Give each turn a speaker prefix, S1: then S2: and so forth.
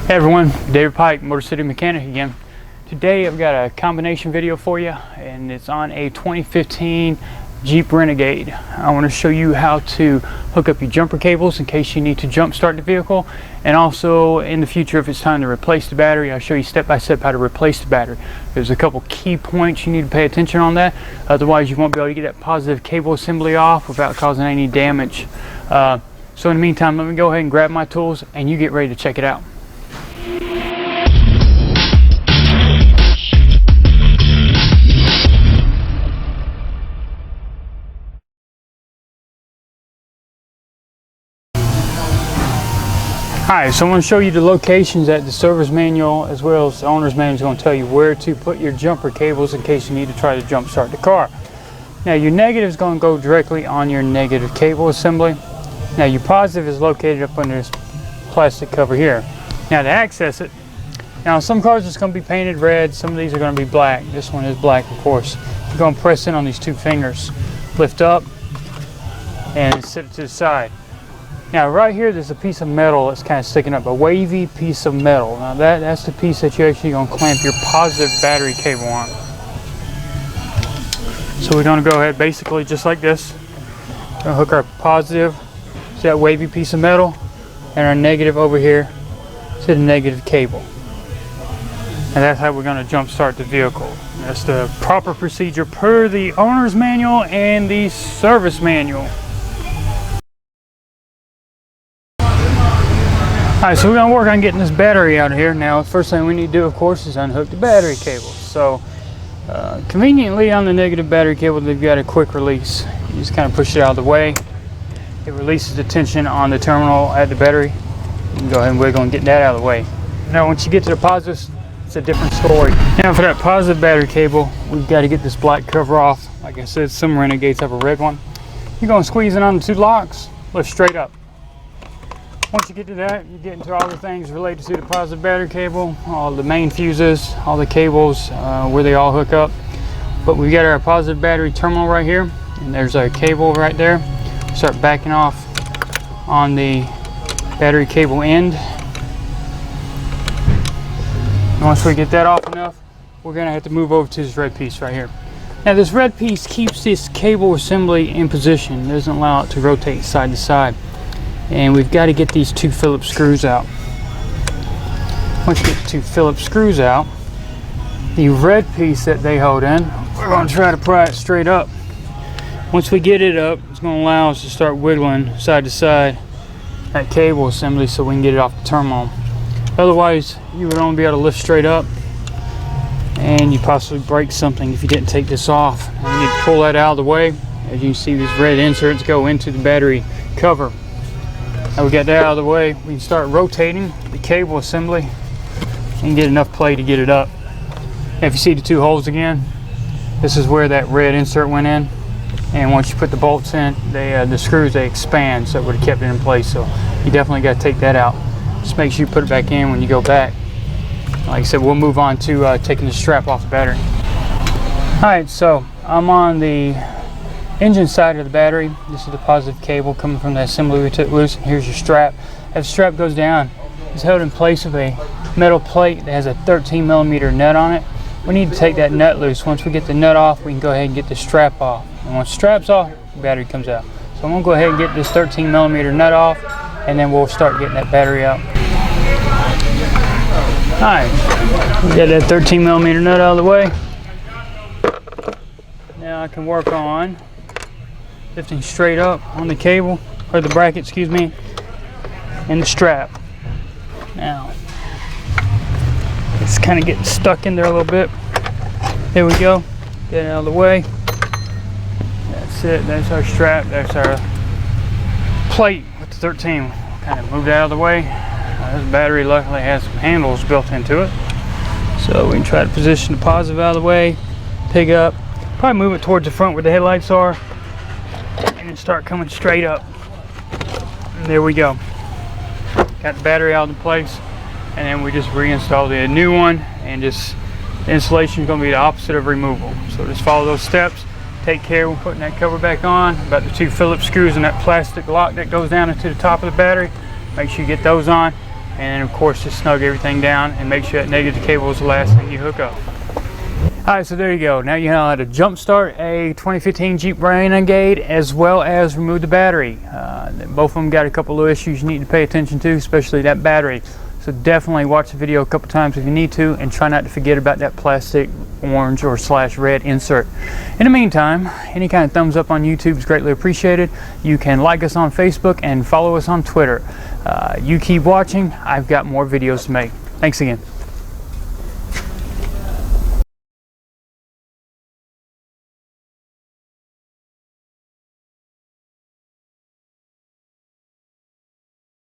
S1: Hey everyone, David Pike, Motorcity Mechanic again. Today I've got a combination video for you, and it's on a 2015 Jeep Renegade. I want to show you how to hook up your jumper cables in case you need to jump start the vehicle, and also in the future if it's time to replace the battery. I'll show you step by step how to replace the battery. There's a couple key points you need to pay attention on that, otherwise you won't be able to get that positive cable assembly off without causing any damage. So in the meantime, let me go ahead and grab my tools and you get ready to check it out. Alright, so I'm going to show you the locations that the service manual as well as the owner's manual is going to tell you where to put your jumper cables in case you need to try to jump start the car. Now your negative is going to go directly on your negative cable assembly. Now your positive is located up under this plastic cover here. Now to access it, now some cars it's going to be painted red, some of these are going to be black. This one is black, of course. You're going to press in on these two fingers, lift up, and sit it to the side. Now right here there's a piece of metal that's kind of sticking up, a wavy piece of metal. Now that's the piece that you're actually going to clamp your positive battery cable on. So we're going to go ahead basically just like this. We're going to hook our positive to that wavy piece of metal and our negative over here to the negative cable. And that's how we're going to jump start the vehicle. That's the proper procedure per the owner's manual and the service manual. Alright, so we're going to work on getting this battery out of here. Now, first thing we need to do, of course, is unhook the battery cable. So, conveniently on the negative battery cable, they've got a quick release. You just kind of push it out of the way. It releases the tension on the terminal at the battery. You can go ahead and wiggle and get that out of the way. Now, once you get to the positives, it's a different story. Now, for that positive battery cable, we've got to get this black cover off. Like I said, some Renegades have a red one. You're going to squeeze it on the two locks, lift straight up. Once you get to that, you get into all the things related to the positive battery cable, all the main fuses, all the cables, where they all hook up. But we got our positive battery terminal right here, and there's our cable right there. Start backing off on the battery cable end. And once we get that off enough, we're going to have to move over to this red piece right here. Now this red piece keeps this cable assembly in position. It doesn't allow it to rotate side to side. And we've got to get these two Phillips screws out. Once you get the two Phillips screws out, the red piece that they hold in, we're going to try to pry it straight up. Once we get it up, it's going to allow us to start wiggling side to side that cable assembly so we can get it off the terminal. Otherwise, you would only be able to lift straight up and you possibly break something if you didn't take this off. And you need to pull that out of the way. As you can see, these red inserts go into the battery cover. Now we got that out of the way, we can start rotating the cable assembly and get enough play to get it up. Now if you see the two holes again, this is where that red insert went in, and once you put the bolts in, the screws they expand, so it would have kept it in place. So you definitely got to take that out. Just make sure you put it back in when you go back. Like I said, we'll move on to taking the strap off the battery. Alright, so I'm on the engine side of the battery. This is the positive cable coming from the assembly we took loose. Here's your strap. As the strap goes down, it's held in place with a metal plate that has a 13mm nut on it. We need to take that nut loose. Once we get the nut off, we can go ahead and get the strap off. And once the strap's off, the battery comes out. So I'm going to go ahead and get this 13mm nut off, and then we'll start getting that battery out. Alright, we got that 13mm nut out of the way. Now I can work on lifting straight up on the cable, or the bracket, excuse me, and the strap. Now, it's kind of getting stuck in there a little bit. There we go. Get it out of the way. That's it. That's our strap. That's our plate with the 13. Kind of moved out of the way. This battery luckily has some handles built into it. So we can try to position the positive out of the way, pick up, probably move it towards the front where the headlights are, and start coming straight up. And there we go. Got the battery out in place, and then we just reinstall the new one, and just the installation is going to be the opposite of removal. So just follow those steps. Take care when putting that cover back on. About the two Phillips screws and that plastic lock that goes down into the top of the battery. Make sure you get those on, And of course, just snug everything down and make sure that negative cable is the last thing you hook up. Alright, so there you go. Now you know how to jump start a 2015 Jeep Renegade as well as remove the battery. Both of them got a couple of issues you need to pay attention to, especially that battery. So definitely watch the video a couple times if you need to, and try not to forget about that plastic orange or / red insert. In the meantime, any kind of thumbs up on YouTube is greatly appreciated. You can like us on Facebook and follow us on Twitter. You keep watching. I've got more videos to make. Thanks again.